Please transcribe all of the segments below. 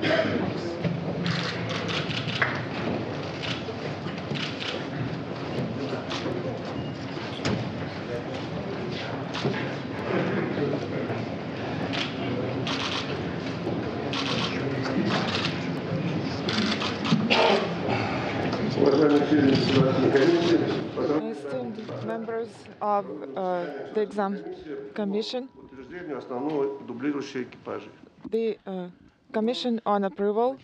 Esteemed members of the exam commission, the Commission on Approval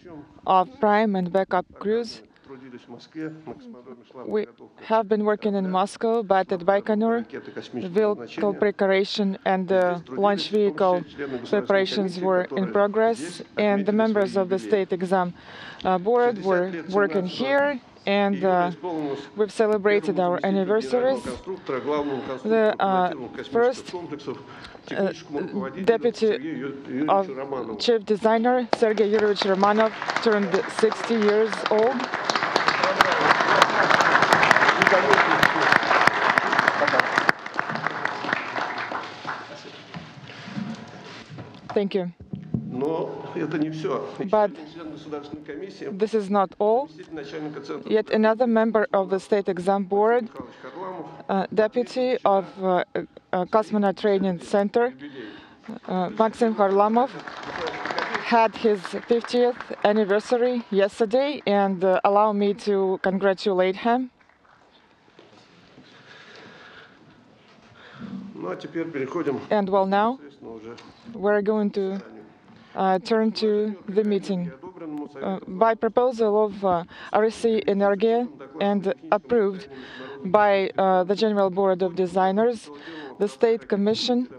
of Prime and Backup Crews. We have been working in Moscow, but at Baikonur, the vehicle preparation and the launch vehicle preparations were in progress, and the members of the State Exam Board were working here, and we've celebrated our anniversaries. The first deputy of chief designer, Sergei Yuryevich Romanov, turned 60 years old. Thank you. But this is not all. Yet another member of the State Exam Board, deputy of Cosmonaut Training Center, Maxim Kharlamov, had his 50th anniversary yesterday, and allow me to congratulate him. And well, now we're going to turn to the meeting. By proposal of RC Energia and approved by the General Board of Designers, the State Commission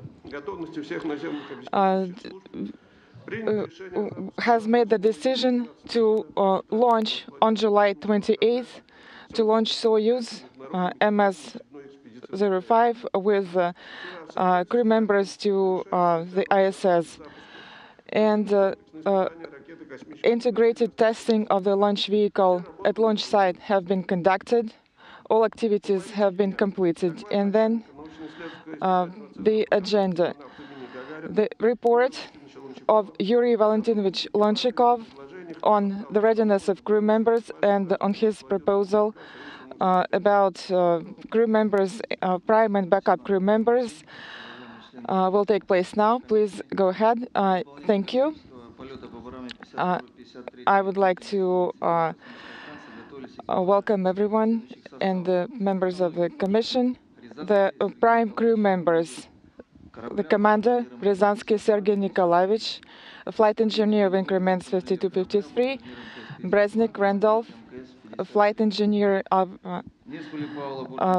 has made the decision to launch on July 28th, to launch Soyuz MS-05 with crew members to the ISS. And integrated testing of the launch vehicle at launch site have been conducted. All activities have been completed. And then the agenda. The report of Yuri Valentinovich Lonchikov on the readiness of crew members and on his proposal about crew members, prime and backup crew members, will take place now. Please go ahead. Thank you. I would like to welcome everyone and the members of the Commission, the prime crew members, the commander, Ryazansky Sergei Nikolaevich, a flight engineer of increments 52-53, Breznik Randolph, a flight engineer of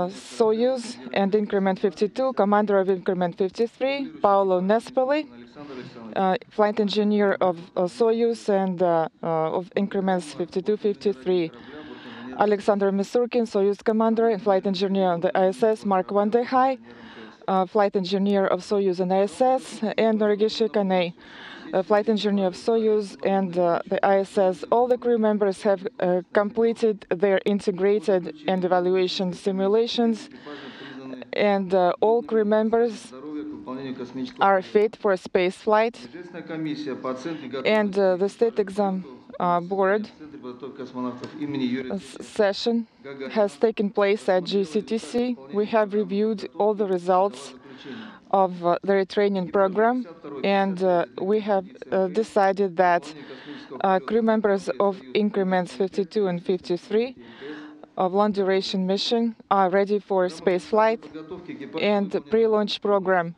Soyuz and increment 52, commander of increment 53, Paolo Nespoli, flight engineer of Soyuz and of increments 52-53, Alexander Misurkin, Soyuz commander and flight engineer of the ISS, Mark Van de Hai, flight engineer of Soyuz and ISS, and Norigishi Kanei, flight engineer of Soyuz and the ISS. All the crew members have completed their integrated and evaluation simulations, and all crew members are fit for space flight. And the State Exam Board session has taken place at GCTC. We have reviewed all the results of the retraining program, and we have decided that crew members of increments 52 and 53 of long-duration mission are ready for space flight, and the pre-launch program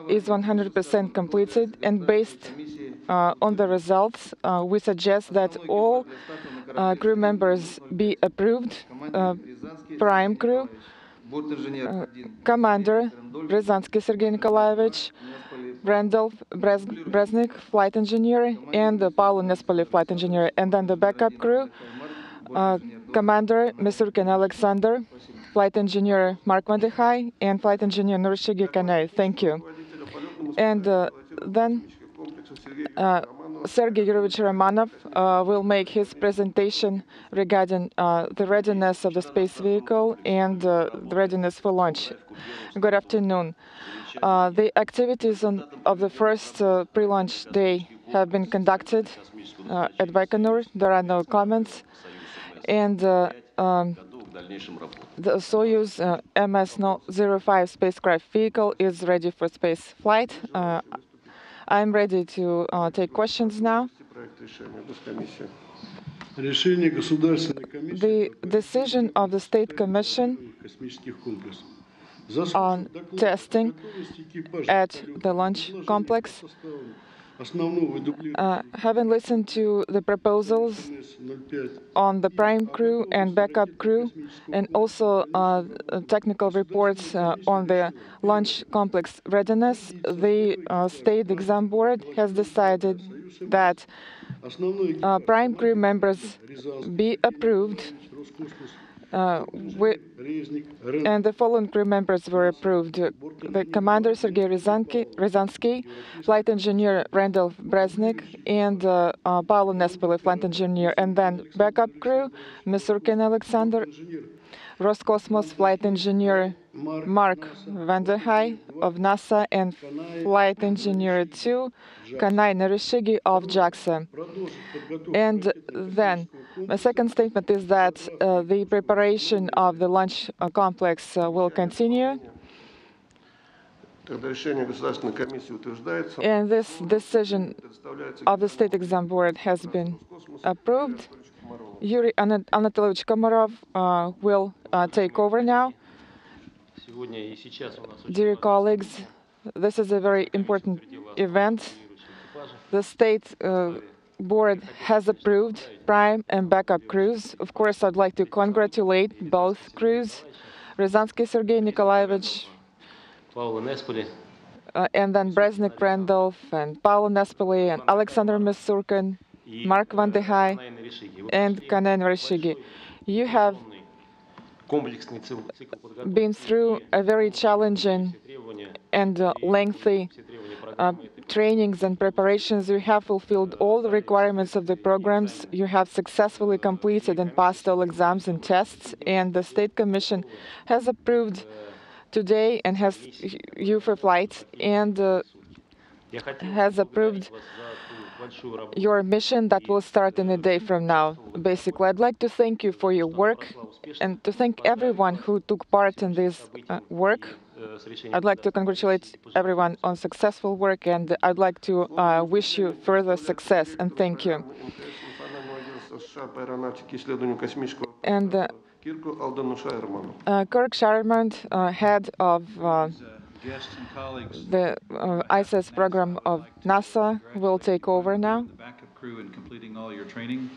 is 100% completed. And based on the results, we suggest that all crew members be approved. Prime crew, commander Ryazansky Sergei Nikolaevich, Randolph Breznik, flight engineer, and Paolo Nespoli, flight engineer. And then the backup crew, commander Misurkin Alexander, flight engineer Mark Van de Hai, and flight engineer Norigishi Kanei. Thank you. And then Sergei Yuryevich Romanov will make his presentation regarding the readiness of the space vehicle and the readiness for launch. Good afternoon. The activities of the first pre-launch day have been conducted at Baikonur. There are no comments. And the Soyuz MS-05 spacecraft vehicle is ready for space flight. I'm ready to take questions now. The decision of the State Commission on testing at the launch complex, having listened to the proposals on the prime crew and backup crew, and also technical reports on the launch complex readiness, the State Exam Board has decided that prime crew members be approved, and the following crew members were approved: the Commander Sergei Ryazanskiy, Flight Engineer Randolph Bresnik, and Paolo Nespoli, Flight Engineer. And then backup crew: Misurkin Alexander, Roscosmos Flight Engineer Mark Vanderhei of NASA, and Flight Engineer 2, Kanai Narishigi of JAXA. And then my second statement is that the preparation of the launch complex will continue. And this decision of the State Exam Board has been approved. Yuri Anatolyevich Komarov will take over now. Dear colleagues, this is a very important event. The State Board has approved prime and backup crews. Of course, I'd like to congratulate both crews, Ryazanskiy Sergei Nikolaevich, and then Bresnik Randolph, and Paolo Nespoli, and Alexander Misurkin, Mark Vanderhei, and Kanai Narishigi. You have been through a very challenging and lengthy trainings and preparations. You have fulfilled all the requirements of the programs. You have successfully completed and passed all exams and tests, and the State Commission has approved today and has you for flight, and has approved your mission that will start in a day from now. Basically, I'd like to thank you for your work and to thank everyone who took part in this work. I'd like to congratulate everyone on successful work, and I'd like to wish you further success, and thank you. And Kirk Sharman, head of the ISS program of NASA, will take over now. The backup crew in completing all your training,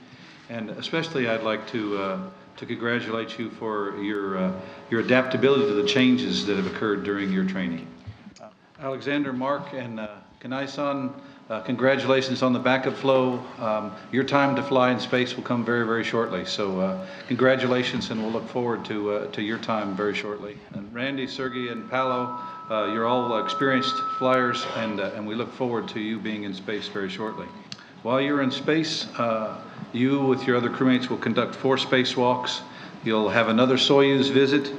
and especially I'd like to congratulate you for your adaptability to the changes that have occurred during your training. Alexander, Mark, and Kanai-san, congratulations on the backup flow. Your time to fly in space will come very, very shortly. So congratulations, and we'll look forward to your time very shortly. And Randy, Sergey, and Paolo, you're all experienced flyers, and we look forward to you being in space very shortly. While you're in space, you with your other crewmates will conduct 4 spacewalks. You'll have another Soyuz visit,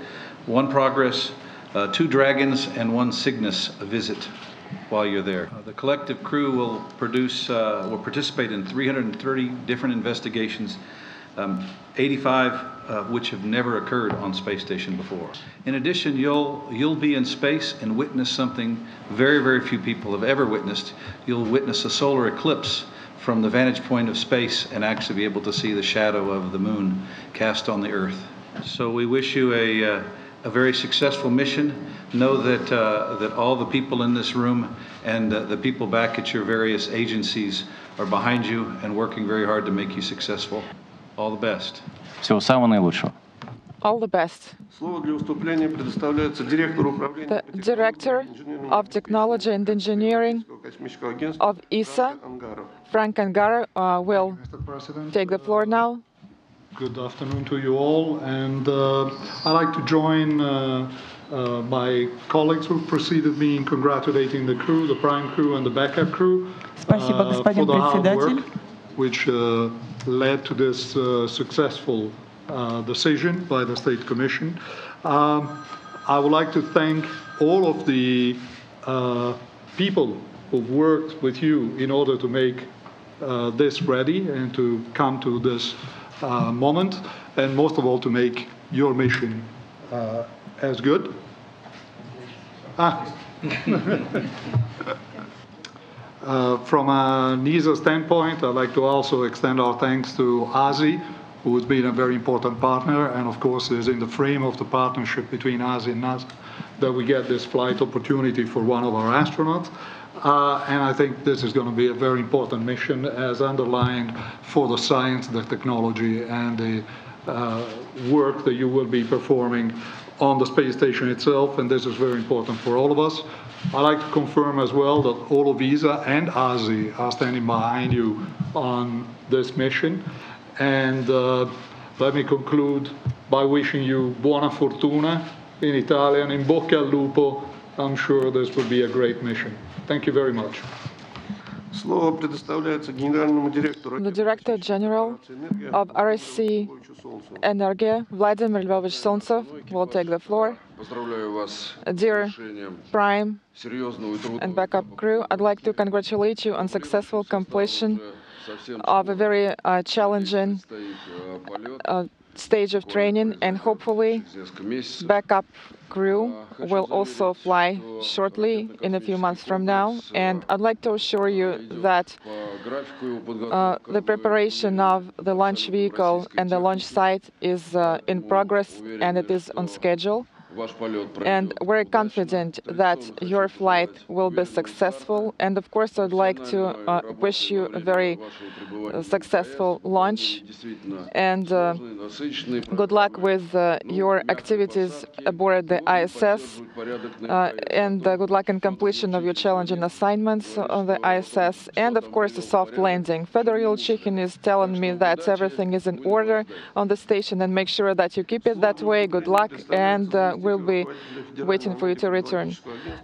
1 Progress, 2 Dragons, and 1 Cygnus visit while you're there. The collective crew will participate in 330 different investigations, 85 which have never occurred on space station before. In addition, you'll be in space and witness something very, very few people have ever witnessed. You'll witness a solar eclipse from the vantage point of space and actually be able to see the shadow of the moon cast on the Earth. So we wish you a very successful mission. Know that all the people in this room and the people back at your various agencies are behind you and working very hard to make you successful. All the best. Всего самого наилучшего. All the best. The Director of Technology and Engineering of ESA, Frank Angara, will take the floor now. Good afternoon to you all, and I'd like to join my colleagues who preceded me in congratulating the crew, the prime crew and the backup crew, for the hard work which led to this successful decision by the State Commission. I would like to thank all of the people who've worked with you in order to make this ready and to come to this moment, and most of all to make your mission as good. From an ESA standpoint, I'd like to also extend our thanks to ASI, who has been a very important partner, and of course is in the frame of the partnership between ASI and NASA that we get this flight opportunity for one of our astronauts. And I think this is going to be a very important mission, as underlined, for the science, the technology, and the work that you will be performing on the space station itself, and this is very important for all of us. I'd like to confirm as well that all of ESA and ASI are standing behind you on this mission. And let me conclude by wishing you buona fortuna in Italian, in bocca al lupo. I'm sure this will be a great mission. Thank you very much. The Director General of RSC Energia, Vladimir Lvovich Solntsev, will take the floor. Dear Prime and backup crew, I'd like to congratulate you on successful completion of a very challenging stage of training, and hopefully backup crew will also fly shortly in a few months from now. And I'd like to assure you that the preparation of the launch vehicle and the launch site is in progress, and it is on schedule. And we're confident that your flight will be successful. And of course, I'd like to wish you a very successful launch, and good luck with your activities aboard the ISS, and good luck in completion of your challenging assignments on the ISS, and of course a soft landing. Fedor Yulchikhin is telling me that everything is in order on the station, and make sure that you keep it that way. Good luck, and we'll be waiting for you to return.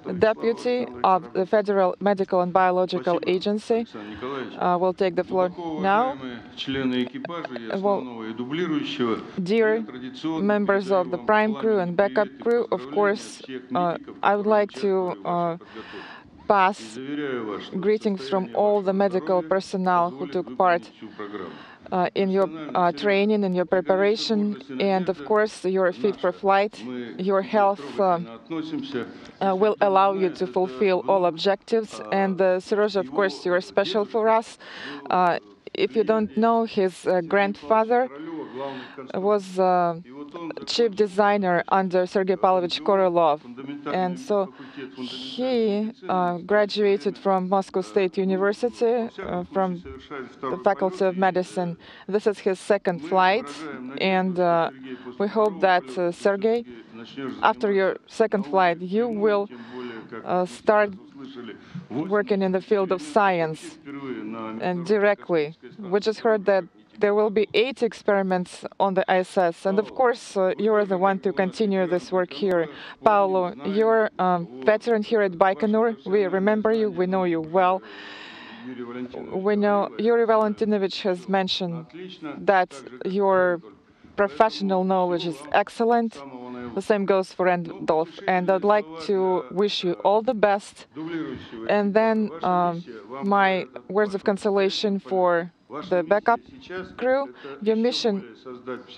The Deputy of the Federal Medical and Biological Agency will take the floor now. Well, dear members of the prime crew and backup crew, of course, I would like to pass greetings from all the medical personnel who took part in your training, in your preparation, and of course you're fit for flight. Your health will allow you to fulfill all objectives, and Serozha, of course, you're special for us. If you don't know, his grandfather was chief designer under Sergei Pavlovich Korolev, and so he graduated from Moscow State University from the Faculty of Medicine. This is his second flight, and we hope that Sergei, after your second flight, you will start working in the field of science and directly. We just heard that there will be 8 experiments on the ISS, and of course you're the one to continue this work here. Paolo, you're a veteran here at Baikonur. We remember you, we know you well. We know Yuri Valentinovich has mentioned that your professional knowledge is excellent. The same goes for Randolph, and I'd like to wish you all the best. And then my words of consolation for the backup crew. Your mission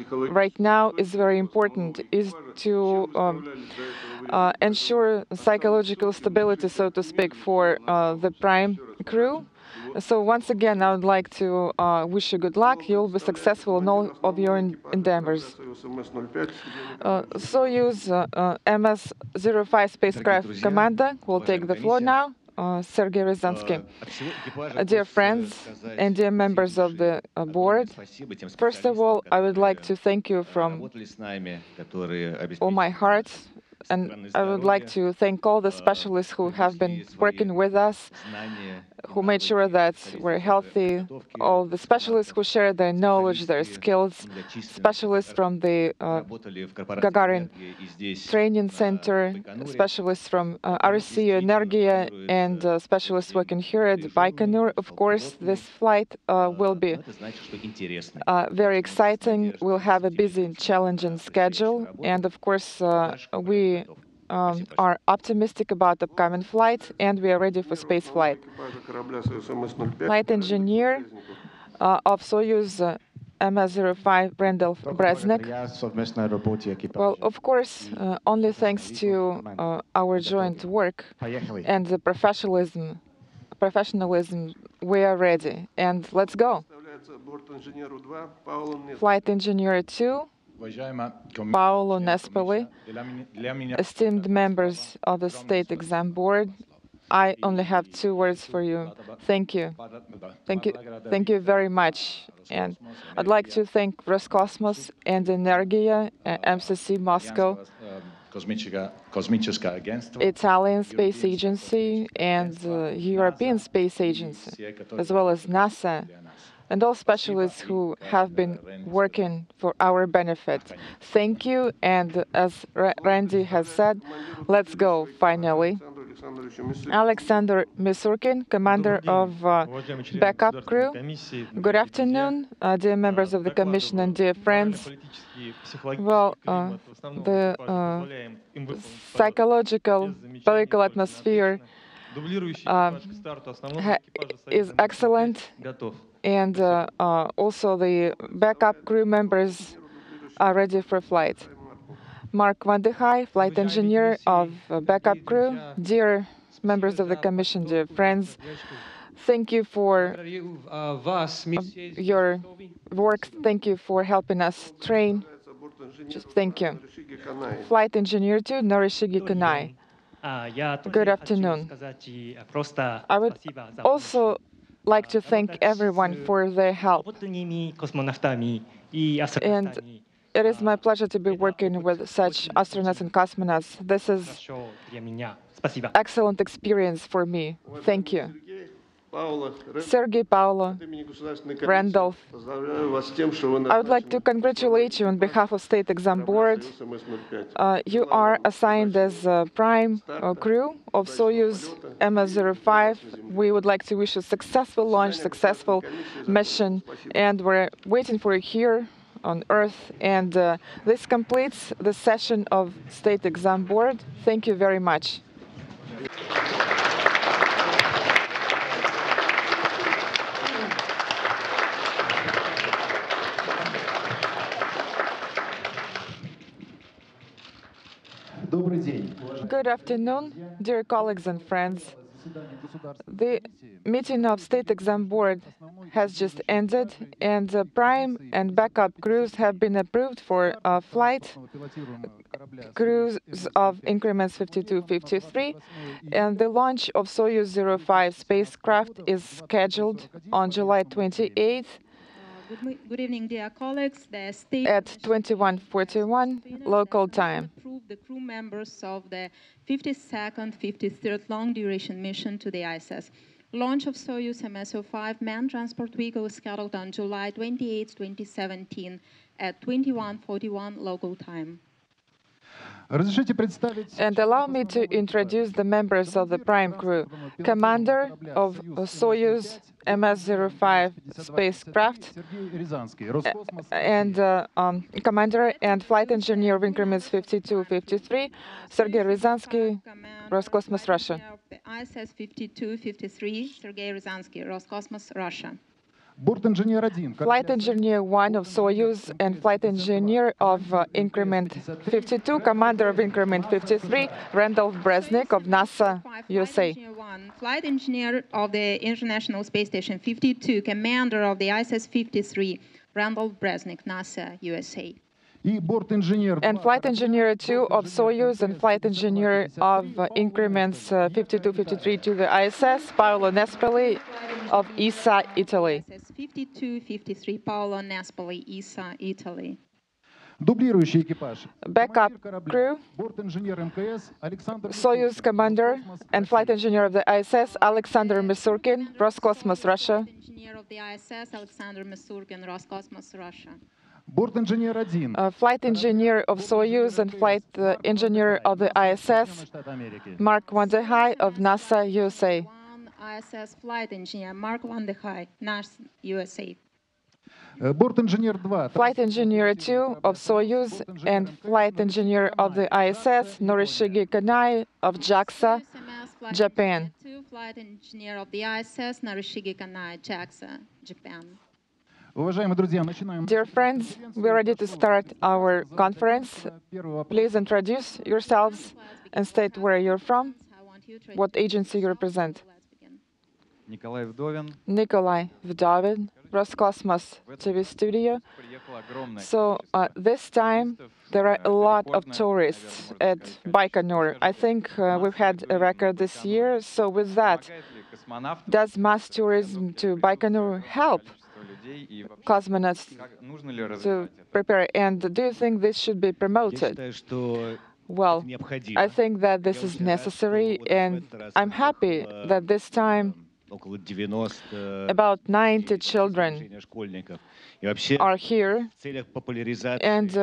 right now is very important, is to ensure psychological stability, so to speak, for the prime crew. So once again, I would like to wish you good luck. You'll be successful in all of your endeavors. Soyuz MS-05 spacecraft commander will take the floor now. Sergei Ryazansky. Dear friends and dear members of the board, first of all, I would like to thank you from all my heart, and I would like to thank all the specialists who have been working with us, who made sure that we're healthy, all the specialists who share their knowledge, their skills, specialists from the Gagarin Training Center, specialists from RSC Energia, and specialists working here at Baikonur. Of course, this flight will be very exciting. We'll have a busy, challenging schedule, and of course, we are optimistic about upcoming flight, and we are ready for space flight. Flight engineer of Soyuz MS-05, Randolph Bresnik. Well, of course, only thanks to our joint work and the professionalism, we are ready. And let's go. Flight engineer 2, Paolo Nespoli, esteemed members of the State Exam Board, I only have 2 words for you. Thank you. Thank you. Thank you very much. And I'd like to thank Roscosmos and Energia, MCC Moscow, Italian Space Agency, and European Space Agency, as well as NASA, and all specialists who have been working for our benefit. Thank you, and as Randy has said, let's go, finally. Alexander Misurkin, commander of backup crew. Good afternoon, dear members of the Commission and dear friends. Well, the psychological, political atmosphere is excellent, and also the backup crew members are ready for flight. Mark Van de Heij, flight engineer of backup crew. Dear members of the Commission, dear friends, thank you for your work. Thank you for helping us train. Just thank you. Flight engineer 2, Norishigi Kunai. Good afternoon. I would also like to thank everyone for their help. And it is my pleasure to be working with such astronauts and cosmonauts. This is excellent experience for me. Thank you. Sergey, Paolo, Randolph, I would like to congratulate you on behalf of State Exam Board. You are assigned as prime crew of Soyuz MS-05. We would like to wish you a successful launch, successful mission, and we're waiting for you here on Earth. And this completes the session of State Exam Board. Thank you very much. Good afternoon, dear colleagues and friends. The meeting of State Exam Board has just ended, and the prime and backup crews have been approved for flight. Crews of increments 52-53, and the launch of Soyuz 05 spacecraft is scheduled on July 28th. Good evening, dear colleagues. The state at 21:41 local time. Approved the crew members of the 52nd, 53rd long-duration mission to the ISS. Launch of Soyuz MS-05 manned transport vehicle is scheduled on July 28, 2017 at 21:41 local time. And allow me to introduce the members of the prime crew. Commander of Soyuz MS-05 spacecraft, and commander and flight engineer of increments 52-53, Sergei Ryazanskiy, Roscosmos, Russia. ISS 52-53, Sergei Ryazanskiy, Roscosmos, Russia. Flight engineer 1 of Soyuz and flight engineer of increment 52, commander of increment 53, Randolph Bresnik of NASA, USA. Flight engineer of the International Space Station 52, commander of the ISS 53, Randolph Bresnik, NASA, USA. And flight engineer 2 of Soyuz and flight engineer of increments 52-53 to the ISS, Paolo Nespoli of ESA, Italy. ISS 52-53, Paolo Nespoli, ESA, Italy. Backup crew, Soyuz commander and flight engineer of the ISS, Alexander Misurkin, Roscosmos, Russia. Engineer of the ISS, Alexander Misurkin, Roscosmos, Russia. Flight engineer of Soyuz and flight engineer of the ISS, Mark Van de Heij of NASA, USA. ISS flight engineer, Mark Van de Heij, NASA, USA. Борт-инженер 2. Flight Engineer 2 of Soyuz and Flight Engineer of the ISS, Norishige Kanai of JAXA, Japan. Flight Engineer of the ISS, Norishige Kanai, JAXA, Japan. Уважаемые друзья, начинаем. Dear friends, we're ready to start our conference. Please introduce yourselves and state where you're from, what agency you represent. Nikolai Vdovin. Nikolai Vdovin, Roscosmos TV studio. So this time there are a lot of tourists at Baikonur. I think we've had a record this year. So with that, does mass tourism to Baikonur help cosmonauts to prepare? And do you think this should be promoted? Well, I think that this is necessary, and I'm happy that this time about 90 children are here, and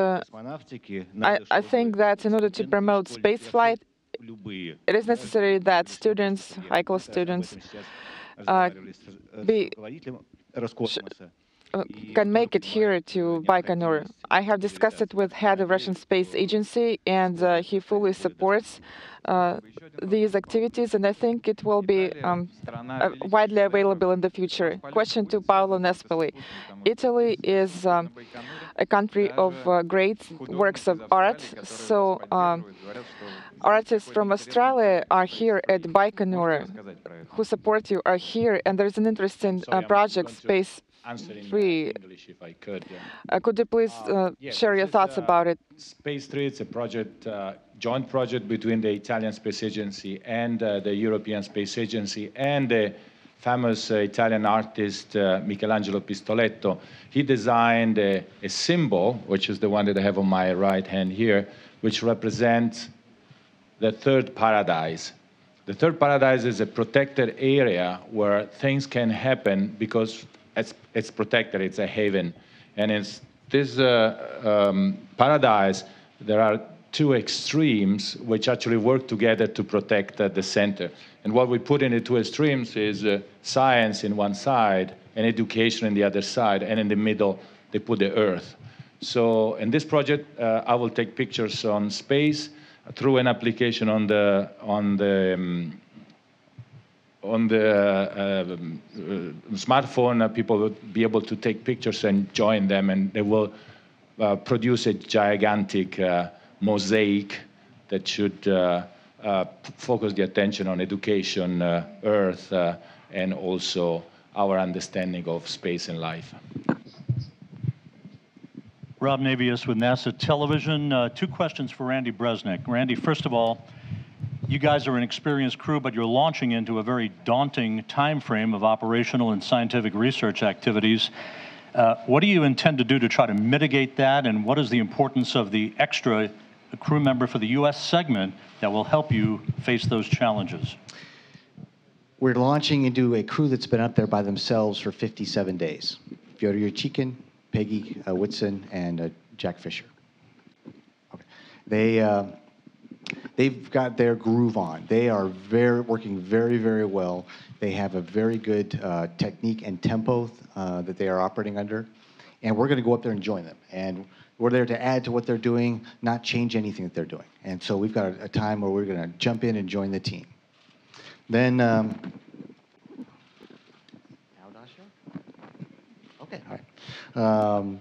I think that in order to promote spaceflight, it is necessary that students, high-class students, can make it here to Baikonur. I have discussed it with head of Russian Space Agency, and he fully supports these activities, and I think it will be widely available in the future. Question to Paolo Nespoli. Italy is a country of great works of art, so artists from Australia are here at Baikonur who support you, are here, and there's an interesting project, Space Free. Could you please share your thoughts about it? Space 3, it's a project, joint project between the Italian Space Agency and the European Space Agency and the famous Italian artist Michelangelo Pistoletto. He designed a symbol, which is the one that I have on my right hand here, which represents the third paradise. The third paradise is a protected area where things can happen because it's protected, it's a haven. And in this paradise, there are two extremes which actually work together to protect the center. And what we put in the two extremes is science in one side and education in the other side, and in the middle, they put the Earth. So in this project, I will take pictures on space through an application on the smartphone. People will be able to take pictures and join them, and they will produce a gigantic mosaic that should focus the attention on education, Earth, and also our understanding of space and life. Rob Navius with NASA Television. Two questions for Randy Bresnik. Randy, first of all, you guys are an experienced crew, but you're launching into a very daunting time frame of operational and scientific research activities. What do you intend to do to try to mitigate that, and what is the importance of the extra crew member for the U.S. segment that will help you face those challenges? We're launching into a crew that's been up there by themselves for 57 days. Fyodor Yurchikhin, Peggy Whitson, and Jack Fisher. Okay. They've got their groove on. They are working very, very well. They have a very good technique and tempo that they are operating under. And we're going to go up there and join them. And we're there to add to what they're doing, not change anything that they're doing. And so we've got a time where we're going to jump in and join the team. Then, okay, all right.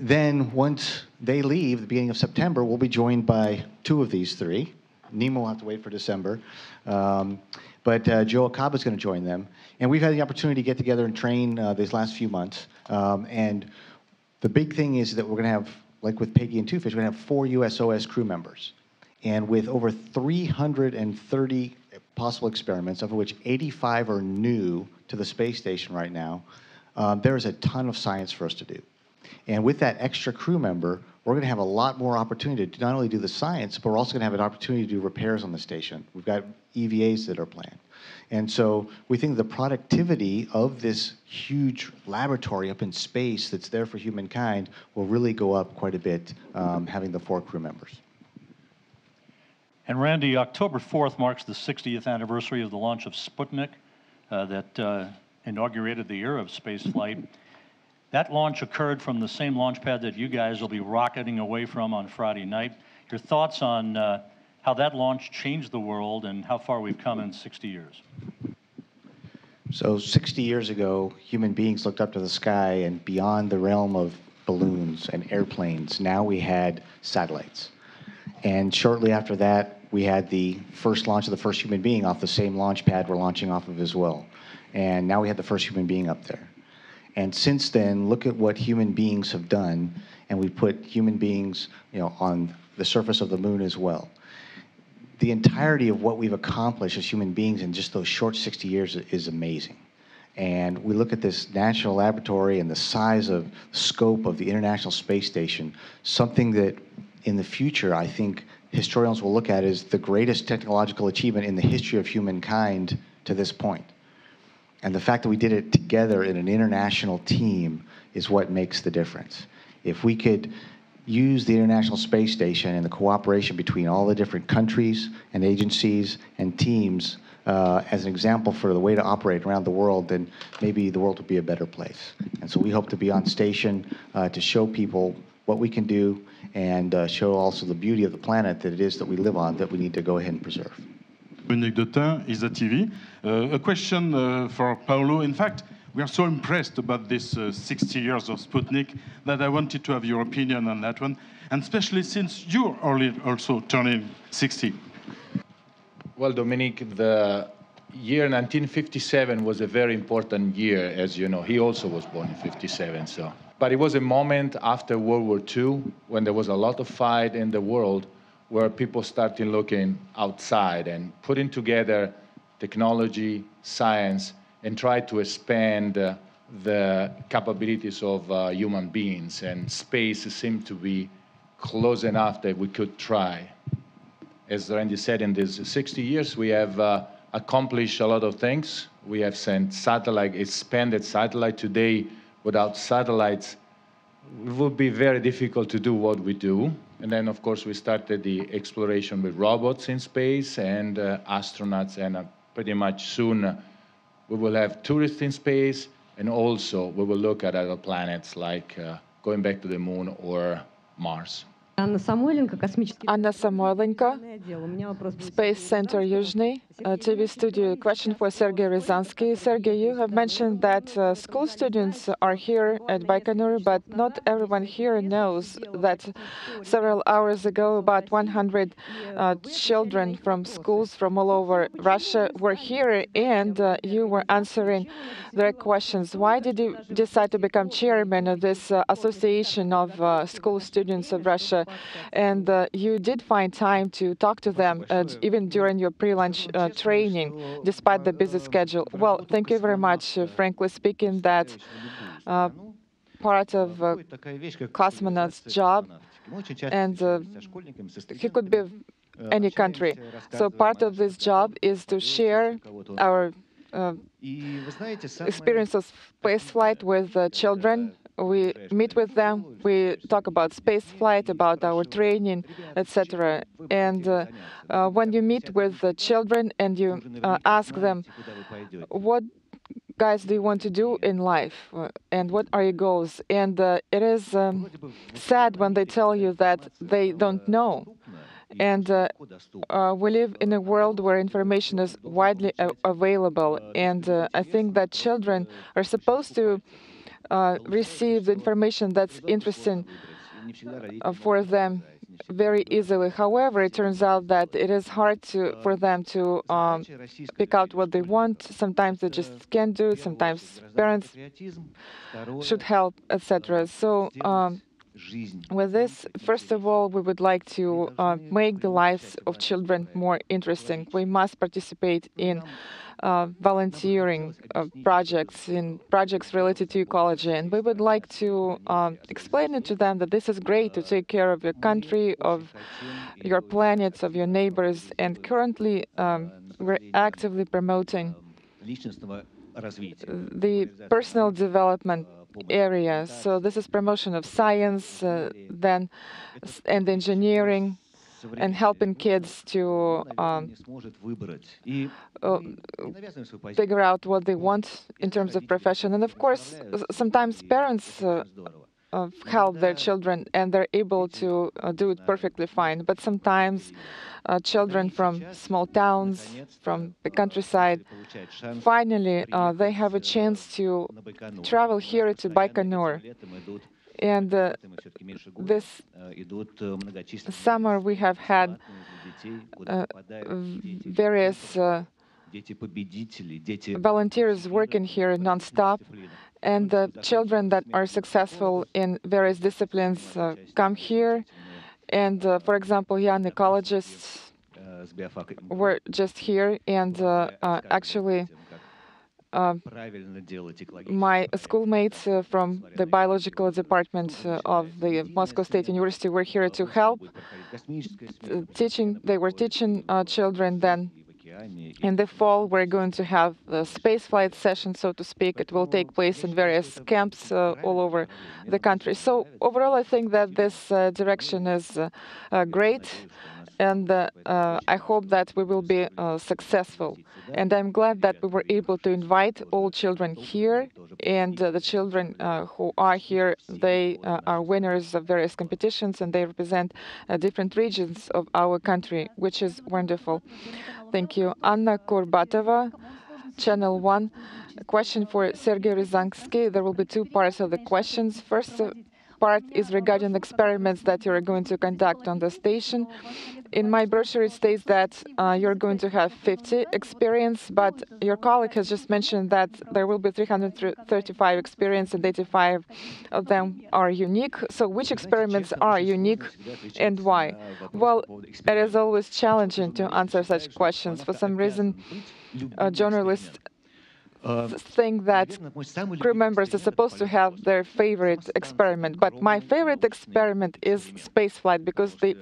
Then once they leave, the beginning of September, we'll be joined by two of these three. Nima will have to wait for December. But Joe Akaba is going to join them. And we've had the opportunity to get together and train these last few months. And the big thing is that we're going to have, like with Peggy and Two Fish, we're going to have 4 USOS crew members. And with over 330 possible experiments, of which 85 are new to the space station right now, there is a ton of science for us to do. And with that extra crew member, we're going to have a lot more opportunity to not only do the science, but we're also going to have an opportunity to do repairs on the station. We've got EVAs that are planned. And so we think the productivity of this huge laboratory up in space that's there for humankind will really go up quite a bit, having the 4 crew members. And Randy, October 4th marks the 60th anniversary of the launch of Sputnik that inaugurated the era of spaceflight. That launch occurred from the same launch pad that you guys will be rocketing away from on Friday night. Your thoughts on how that launch changed the world and how far we've come in 60 years? So 60 years ago, human beings looked up to the sky, and beyond the realm of balloons and airplanes, now we had satellites. And shortly after that, we had the first launch of the first human being off the same launch pad we're launching off of as well. And now we had the first human being up there. And since then, look at what human beings have done, and we put human beings, on the surface of the moon as well. The entirety of what we've accomplished as human beings in just those short 60 years is amazing. And we look at this national laboratory and the size of scope of the International Space Station, something that in the future I think historians will look at as the greatest technological achievement in the history of humankind to this point. And the fact that we did it together in an international team is what makes the difference. If we could use the International Space Station and the cooperation between all the different countries and agencies and teams as an example for the way to operate around the world, then maybe the world would be a better place. And so we hope to be on station to show people what we can do and show also the beauty of the planet that it is that we live on that we need to go ahead and preserve. Dominique Dotin, ISA TV. A question for Paolo. In fact, we are so impressed about this 60 years of Sputnik that I wanted to have your opinion on that one, and especially since you're also turning 60. Well, Dominique, the year 1957 was a very important year, as you know. He also was born in 57, so. But it was a moment after World War II when there was a lot of fight in the world where people started looking outside and putting together technology, science, and try to expand the capabilities of human beings. And space seemed to be close enough that we could try. As Randy said, in these 60 years, we have accomplished a lot of things. We have sent satellite, expanded satellite. Today, without satellites, it would be very difficult to do what we do. And then, of course, we started the exploration with robots in space and astronauts, and pretty much soon we will have tourists in space, and also we will look at other planets like going back to the moon or Mars. Anna Samoilenko, Space Center Yuzhny, TV studio. Question for Sergei Ryazanskiy. Sergei, you have mentioned that school students are here at Baikonur, but not everyone here knows that several hours ago, about 100 children from schools from all over Russia were here, and you were answering their questions. Why did you decide to become chairman of this association of school students of Russia? And you did find time to talk to them even during your pre-lunch training, despite the busy schedule. Well, thank you very much. Frankly speaking, that part of a cosmonaut's job, and he could be any country. So part of this job is to share our experience of spaceflight with children. We meet with them, we talk about spaceflight, about our training, etc. And when you meet with the children and you ask them, what guys do you want to do in life and what are your goals? And it is sad when they tell you that they don't know. And we live in a world where information is widely available. And I think that children are supposed to receive the information that's interesting for them very easily. However, it turns out that it is hard for them to pick out what they want. Sometimes they just can't do it. Sometimes parents should help, etc. So with this, first of all, we would like to make the lives of children more interesting. We must participate in volunteering projects, in projects related to ecology. And we would like to explain it to them that this is great to take care of your country, of your planet, of your neighbors. And currently, we're actively promoting the personal development area. So this is promotion of science, then and engineering, and helping kids to figure out what they want in terms of profession. And of course, sometimes parents help their children and they're able to do it perfectly fine. But sometimes children from small towns, from the countryside, finally they have a chance to travel here to Baikonur. And this summer we have had various volunteers working here non-stop, and the children that are successful in various disciplines come here. And for example, young ecologists were just here, and actually my schoolmates from the biological department of the Moscow State University were here to help teaching. They were teaching children then. In the fall, we're going to have the spaceflight session, so to speak. It will take place in various camps all over the country. So overall, I think that this direction is great, and I hope that we will be successful. And I'm glad that we were able to invite all children here, and the children who are here, they are winners of various competitions, and they represent different regions of our country, which is wonderful. Thank you. Anna Kurbatova, Channel 1. A question for Sergei Ryazanskiy. There will be two parts of the questions. First part is regarding experiments that you're going to conduct on the station. In my brochure, it states that you're going to have 50 experience, but your colleague has just mentioned that there will be 335 experience and 85 of them are unique. So which experiments are unique and why? Well, it is always challenging to answer such questions. For some reason, journalists think that crew members are supposed to have their favorite experiment. But my favorite experiment is spaceflight, because the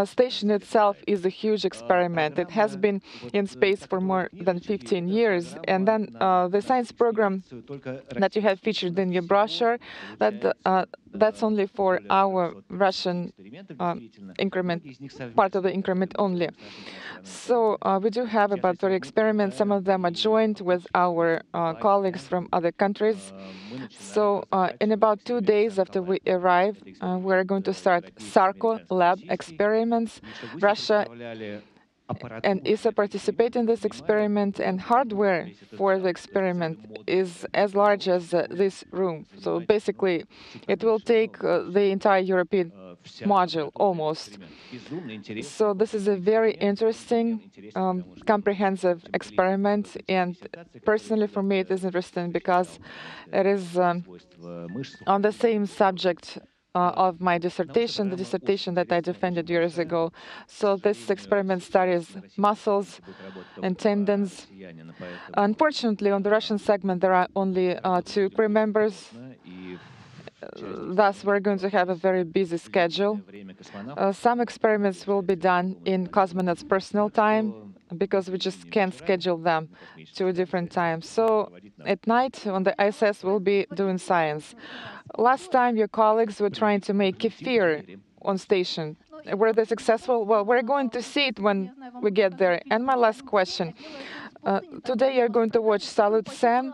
station itself is a huge experiment. It has been in space for more than 15 years. And then the science program that you have featured in your brochure, that's only for our Russian increment, part of the increment only. So we do have about 30 experiments. Some of them are joined with our colleagues from other countries. So in about 2 days after we arrive, we're going to start SARCO lab experiments. Russia and ESA participate in this experiment, and hardware for the experiment is as large as this room. So basically, it will take the entire European module, almost. So this is a very interesting, comprehensive experiment, and personally for me it is interesting because it is on the same subject of my dissertation, the dissertation that I defended years ago. So this experiment studies muscles and tendons. Unfortunately, on the Russian segment, there are only 2 crew members. Thus, we're going to have a very busy schedule. Some experiments will be done in cosmonauts' personal time, because we just can't schedule them to different times. So at night on the ISS, we'll be doing science. Last time, your colleagues were trying to make kefir on station. Were they successful? Well, we're going to see it when we get there. And my last question. Today, you're going to watch Salute Sam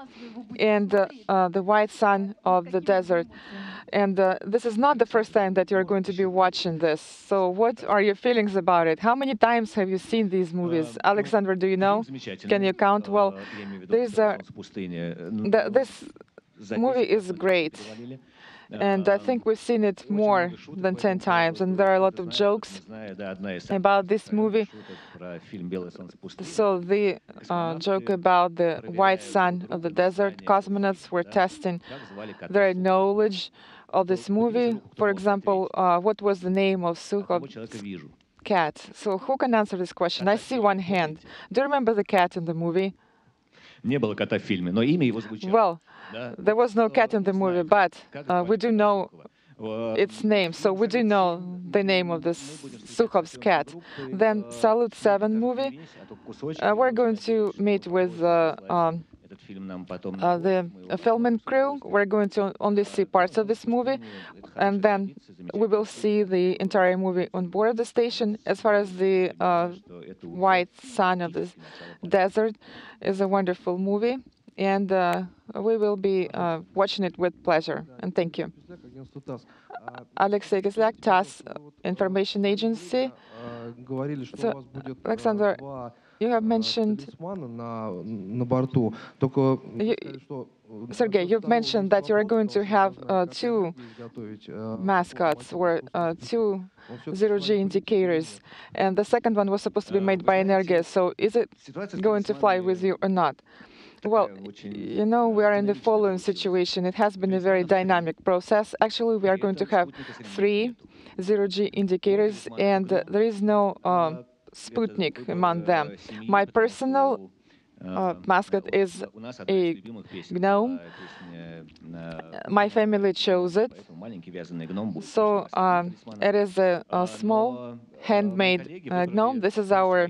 and the White Sun of the Desert. And this is not the first time that you're going to be watching this. So what are your feelings about it? How many times have you seen these movies? Alexander, do you know? Can you count? Well, this movie is great. And I think we've seen it more than 10 times. And there are a lot of jokes about this movie. So the joke about the white sun of the desert, cosmonauts were testing their knowledge of this movie. For example, what was the name of Sukhov's cat? So who can answer this question? I see one hand. Do you remember the cat in the movie? Well, there was no cat in the movie, but we do know its name. So we do know the name of this Sukhov's cat. Then Salute 7 movie. We're going to meet with the filming crew, we're going to only see parts of this movie, and then we will see the entire movie on board the station. As far as the White Sun of the Desert is a wonderful movie, and we will be watching it with pleasure. And thank you. Alexei Kizlyak, TASS Information Agency. So, Alexander, you have mentioned, Sergey, you've mentioned that you are going to have two mascots or two zero-G indicators, and the second one was supposed to be made by Energia. So is it going to fly with you or not? Well, you know, we are in the following situation. It has been a very dynamic process. Actually, we are going to have 3 zero-G indicators, and there is no Sputnik among them. My personal mascot is a gnome. My family chose it. So it is a small handmade gnome. This is our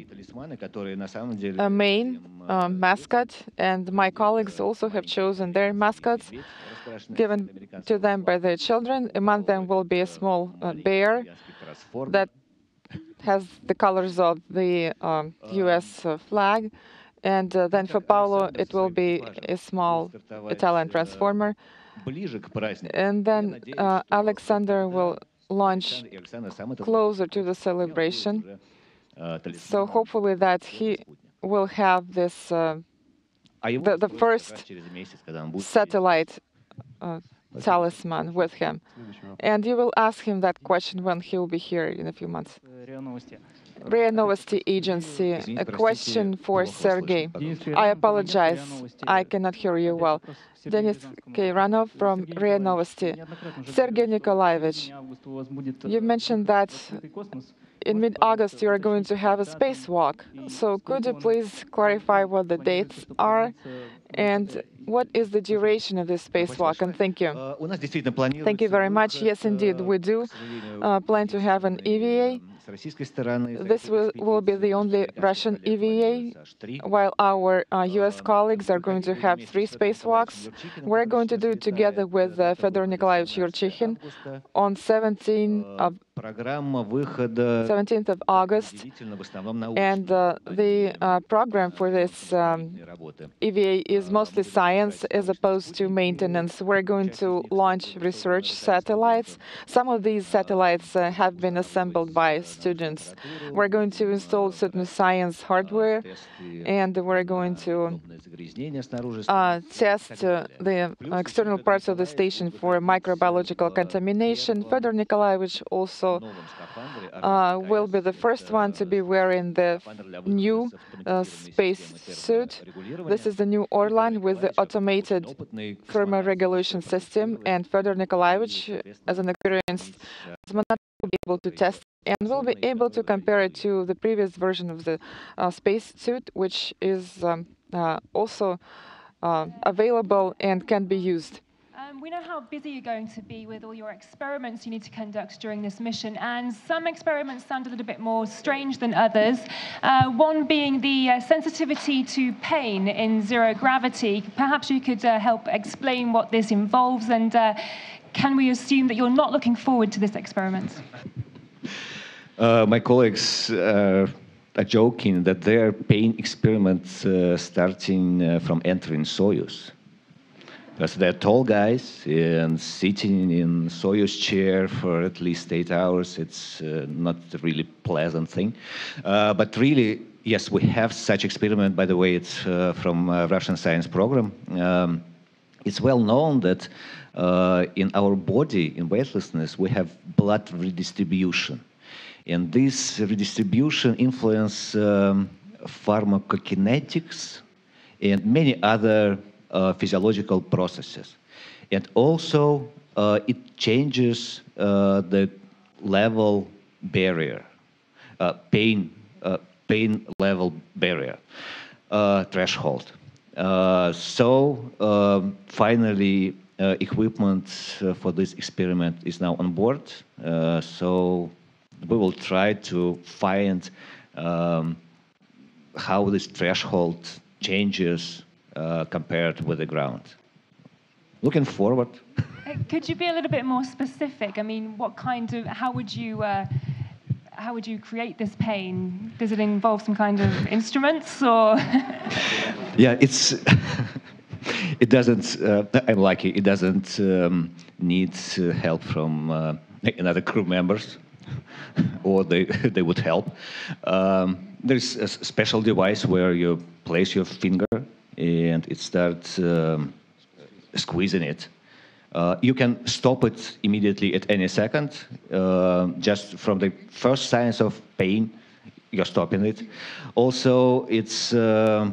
main mascot, and my colleagues also have chosen their mascots given to them by their children. Among them will be a small bear that has the colors of the US flag. And then for Paolo, it will be a small Italian transformer. And then Alexander will launch closer to the celebration. So hopefully that he will have this, the first satellite talisman with him. And you will ask him that question when he will be here in a few months. RIA Novosti Agency, a question for Sergey. I apologize, I cannot hear you well. Denis Kayranov from RIA Novosti. Sergey Nikolaevich, you mentioned that in mid-August you are going to have a spacewalk. So could you please clarify what the dates are and what is the duration of this spacewalk? And thank you. Thank you very much. Yes, indeed, we do plan to have an EVA. This will be the only Russian EVA, while our US colleagues are going to have 3 spacewalks. We're going to do it together with Fedor Nikolaevich Yurchikhin on 17th of August. And the program for this EVA is mostly science as opposed to maintenance. We're going to launch research satellites. Some of these satellites have been assembled by students. We're going to install certain science hardware, and we're going to test the external parts of the station for microbiological contamination. Fedor Nikolaevich also will be the first one to be wearing the new space suit. This is the new Orlan with the automated thermal regulation system, and Fedor Nikolaevich, as an experienced cosmonaut, will be able to test and will be able to compare it to the previous version of the space suit, which is also available and can be used. We know how busy you're going to be with all your experiments you need to conduct during this mission, and some experiments sound a little bit more strange than others. One being the sensitivity to pain in zero gravity. Perhaps you could help explain what this involves, and can we assume that you're not looking forward to this experiment? My colleagues are joking that there are pain experiments starting from entering Soyuz. Because they're tall guys and sitting in Soyuz chair for at least 8 hours. It's not a really pleasant thing. But really, yes, we have such experiment. By the way, it's from Russian science program. It's well known that in our body, in weightlessness, we have blood redistribution. And this redistribution influence pharmacokinetics and many other physiological processes. And also, it changes the level barrier, pain level barrier, threshold. So finally, equipment for this experiment is now on board. So we will try to find how this threshold changes compared with the ground. Looking forward. Could you be a little bit more specific? I mean, what kind of, how would you create this pain? Does it involve some kind of instruments or? Yeah, it's, it doesn't, I'm lucky, it doesn't need help from another crew members, or they would help. There's a special device where you place your finger and it starts squeezing it. You can stop it immediately at any second. Just from the first signs of pain, you're stopping it. Also, it's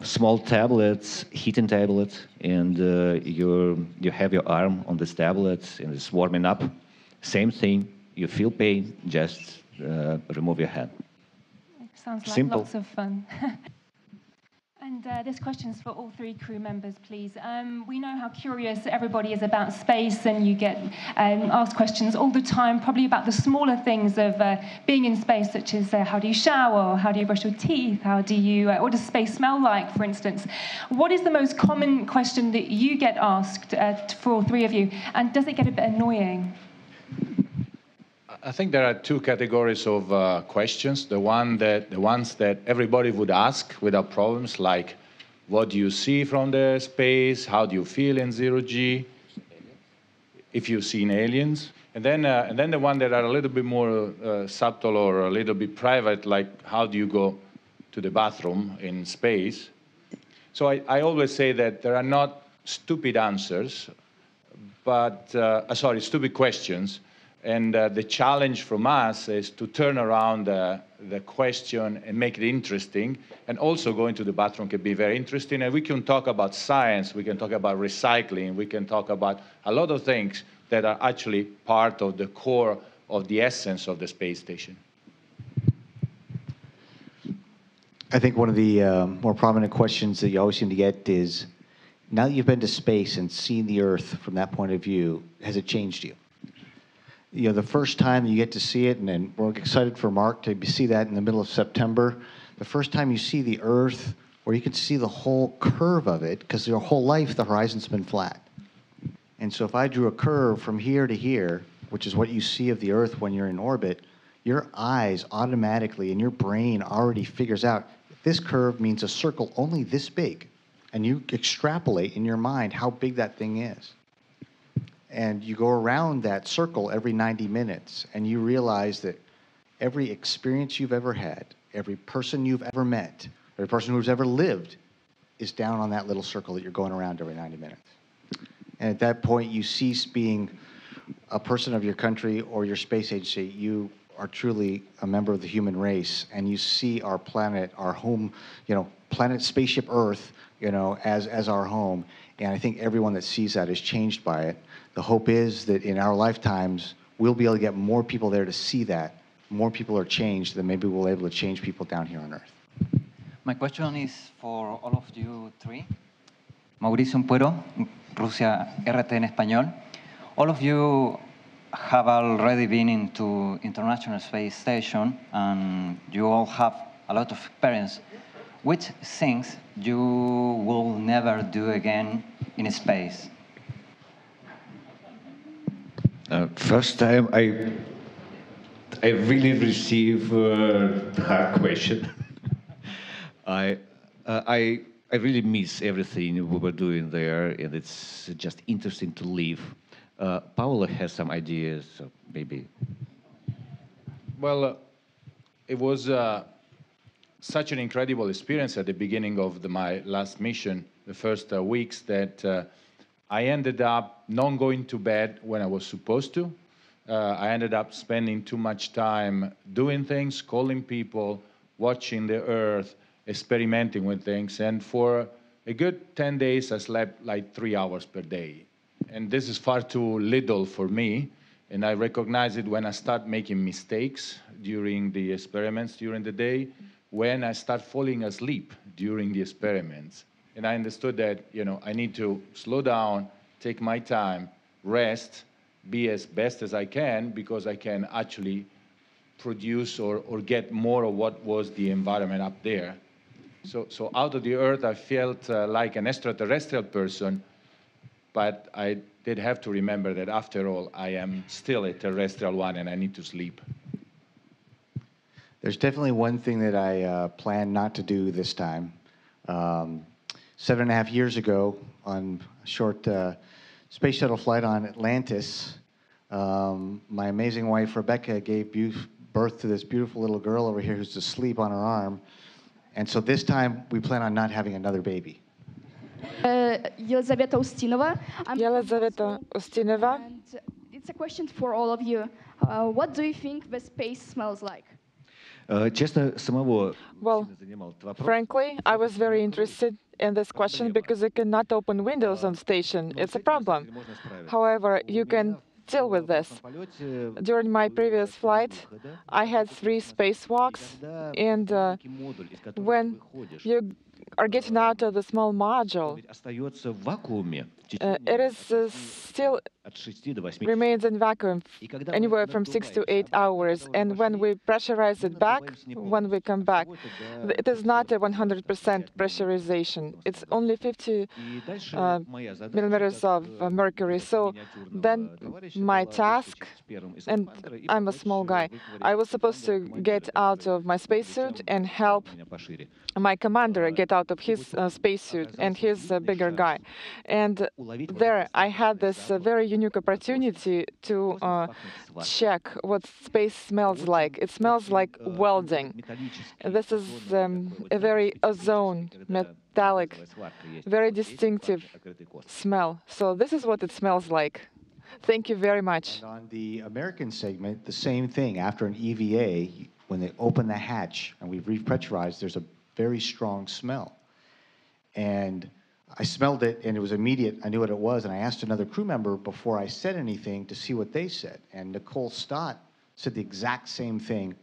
small tablets, heating tablets, and you have your arm on this tablet and it's warming up. Same thing, you feel pain, just remove your hand. Sounds like Simple. lots of fun. And this question's for all three crew members, please. We know how curious everybody is about space, and you get asked questions all the time, probably about the smaller things of being in space, such as how do you shower, how do you brush your teeth, how do you, what does space smell like, for instance. What is the most common question that you get asked for all three of you, and does it get a bit annoying? I think there are two categories of questions. The ones that everybody would ask without problems, like, what do you see from the space? How do you feel in zero-G? If you've seen aliens. And then the ones that are a little bit more subtle or a little bit private, like, how do you go to the bathroom in space? So I always say that there are not stupid answers, but, stupid questions. And the challenge from us is to turn around the question and make it interesting. And also going to the bathroom can be very interesting. And we can talk about science, we can talk about recycling, we can talk about a lot of things that are actually part of the core of the essence of the space station. I think one of the more prominent questions that you always seem to get is, now that you've been to space and seen the Earth from that point of view, has it changed you? You know, the first time you get to see it, and then we're excited for Mark to see that in the middle of September, the first time you see the Earth, where you can see the whole curve of it, because your whole life the horizon's been flat. And so if I drew a curve from here to here, which is what you see of the Earth when you're in orbit, your eyes automatically and your brain already figures out this curve means a circle only this big. And you extrapolate in your mind how big that thing is. And you go around that circle every 90 minutes, and you realize that every experience you've ever had, every person you've ever met, every person who's ever lived is down on that little circle that you're going around every 90 minutes. And at that point, you cease being a person of your country or your space agency. You are truly a member of the human race, and you see our planet, our home, you know, planet spaceship Earth, you know, as our home. And I think everyone that sees that is changed by it. The hope is that in our lifetimes, we'll be able to get more people there to see that. More people are changed, then maybe we'll be able to change people down here on Earth. My question is for all of you three. Mauricio Ampuero, Rusia, RT en español. All of you have already been into International Space Station, and you all have a lot of experience. Which things you will never do again in space? First time I really receive the hard question. I really miss everything we were doing there, and it's just interesting to live. Paolo has some ideas, so maybe. Well, it was such an incredible experience at the beginning of my last mission, the first weeks, that I ended up not going to bed when I was supposed to. I ended up spending too much time doing things, calling people, watching the Earth, experimenting with things. And for a good 10 days, I slept like 3 hours per day. And this is far too little for me. And I recognize it when I start making mistakes during the experiments during the day, when I start falling asleep during the experiments. And I understood that, you know, I need to slow down, take my time, rest, be as best as I can, because I can actually produce or get more of what was the environment up there. So out of the Earth, I felt like an extraterrestrial person, but I did have to remember that after all, I am still a terrestrial one and I need to sleep. There's definitely one thing that I plan not to do this time. 7.5 years ago, on a short space shuttle flight on Atlantis, my amazing wife, Rebecca, gave birth to this beautiful little girl over here who's asleep on her arm. And so this time, we plan on not having another baby. Елизавета Ustinova. Елизавета Ustinova. And it's a question for all of you. What do you think the space smells like? Честно, самого Well, frankly, I was very interested in this question because you cannot open windows on station. It's a problem. However, you can deal with this. During my previous flight, I had 3 spacewalks, and when you are getting out of the small module, it is still remains in vacuum anywhere from 6 to 8 hours. And when we pressurize it back, when we come back, it is not a 100% pressurization. It's only 50 millimeters of mercury. So then my task, and I'm a small guy, I was supposed to get out of my spacesuit and help my commander get out of his spacesuit, and he's a bigger guy. And there I had this very unique opportunity to check what space smells like. It smells like welding. This is a very ozone, metallic, very distinctive smell. So this is what it smells like. Thank you very much. And on the American segment, the same thing. After an EVA, when they open the hatch and we repressurize, there's a very strong smell. And I smelled it, and it was immediate. I knew what it was, and I asked another crew member before I said anything to see what they said. And Nicole Stott said the exact same thing,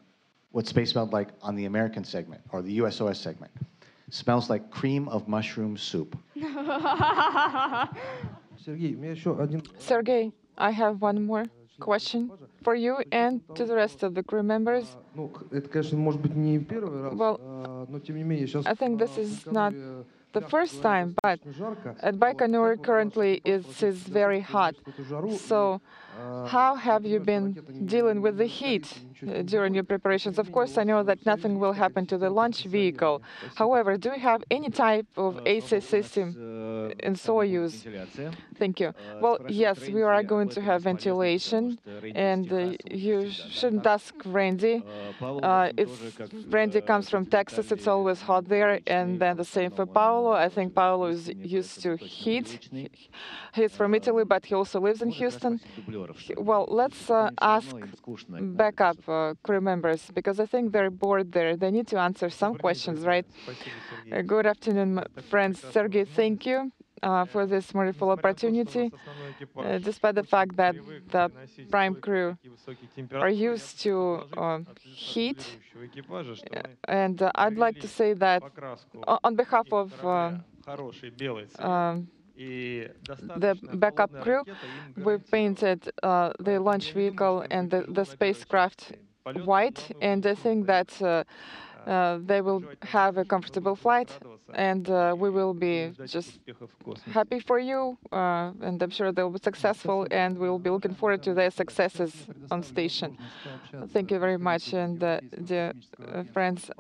what space smelled like on the American segment, or the USOS segment. Smells like cream of mushroom soup. Sergey, I have one more question for you and to the rest of the crew members. Well, I think this is not the first time, but at Baikonur currently it is very hot. So how have you been dealing with the heat during your preparations? Of course, I know that nothing will happen to the launch vehicle. However, do you have any type of AC system in Soyuz? Thank you. Well, yes, we are going to have ventilation, and you shouldn't ask Randy. Randy comes from Texas. It's always hot there, and then the same for Paolo. I think Paolo is used to heat. He's from Italy, but he also lives in Houston. Well, let's ask backup crew members, because I think they're bored there. They need to answer some questions, right? Good afternoon, friends. Sergey, thank you for this wonderful opportunity. Despite the fact that the prime crew are used to heat, and I'd like to say that on behalf of the backup crew, we painted the launch vehicle and the spacecraft white, and I think that they will have a comfortable flight, and we will be just happy for you, and I'm sure they'll be successful, and we'll be looking forward to their successes on station. Thank you very much, and dear friends,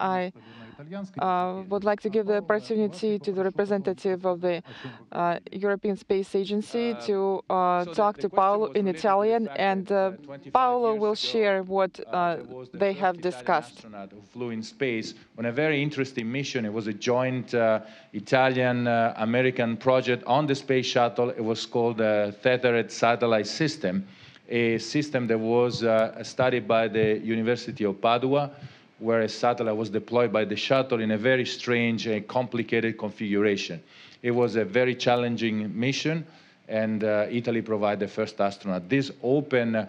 I would like to give the opportunity to the representative of the European Space Agency to talk to Paolo in Italian, and Paolo will share what they have discussed. Who flew in space on a very interesting mission. It was a joint Italian-American project on the space shuttle. It was called the Tethered Satellite System, a system that was studied by the University of Padua, where a satellite was deployed by the shuttle in a very strange and complicated configuration. It was a very challenging mission, and Italy provided the first astronaut. This opened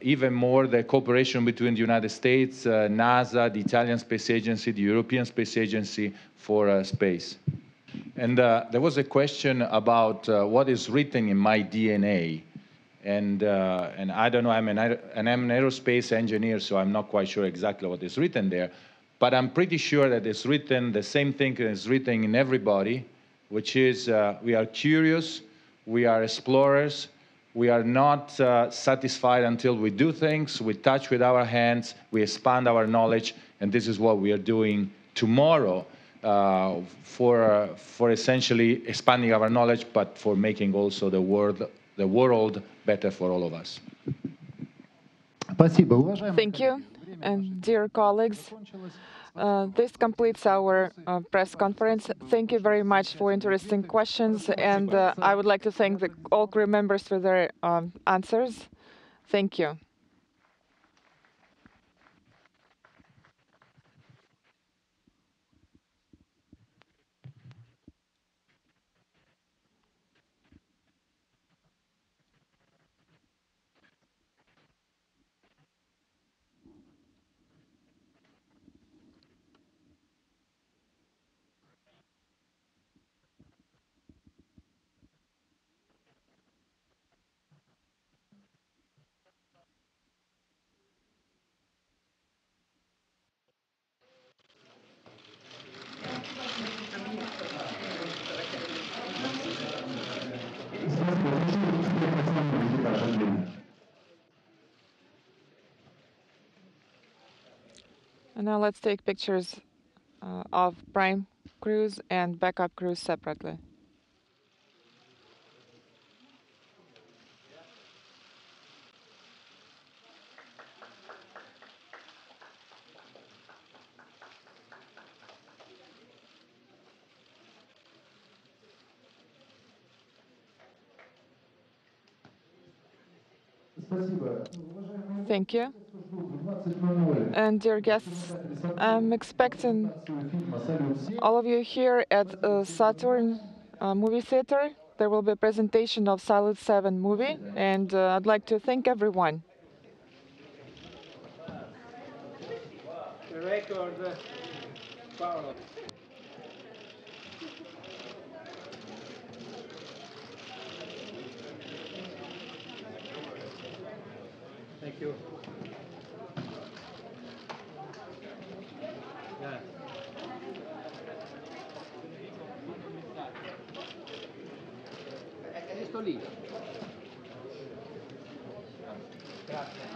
even more the cooperation between the United States, NASA, the Italian Space Agency, the European Space Agency for space. And there was a question about what is written in my DNA. And I don't know, I'm an aerospace engineer, so I'm not quite sure exactly what is written there. but I'm pretty sure that it's written, the same thing is written in everybody, which is we are curious, we are explorers, we are not satisfied until we do things, we touch with our hands, we expand our knowledge, and this is what we are doing tomorrow for essentially expanding our knowledge, but for making also the world better for all of us. Thank you, and dear colleagues. This completes our press conference. Thank you very much for interesting questions, and I would like to thank all crew members for their answers. Thank you. And now let's take pictures of prime crews and backup crews separately. Thank you. And dear guests, I'm expecting all of you here at Saturn movie theater. There will be a presentation of Salute 7 movie, and I'd like to thank everyone. The record, Paolo. Thank you. Yeah. Sto lì. Grazie.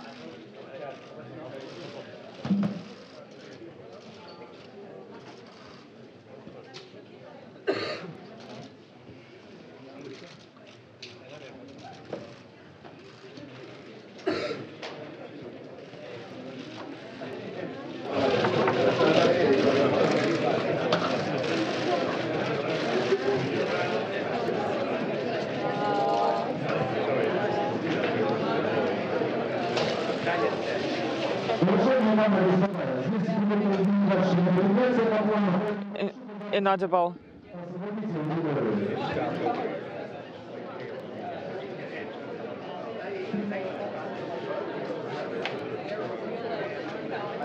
Inaudible.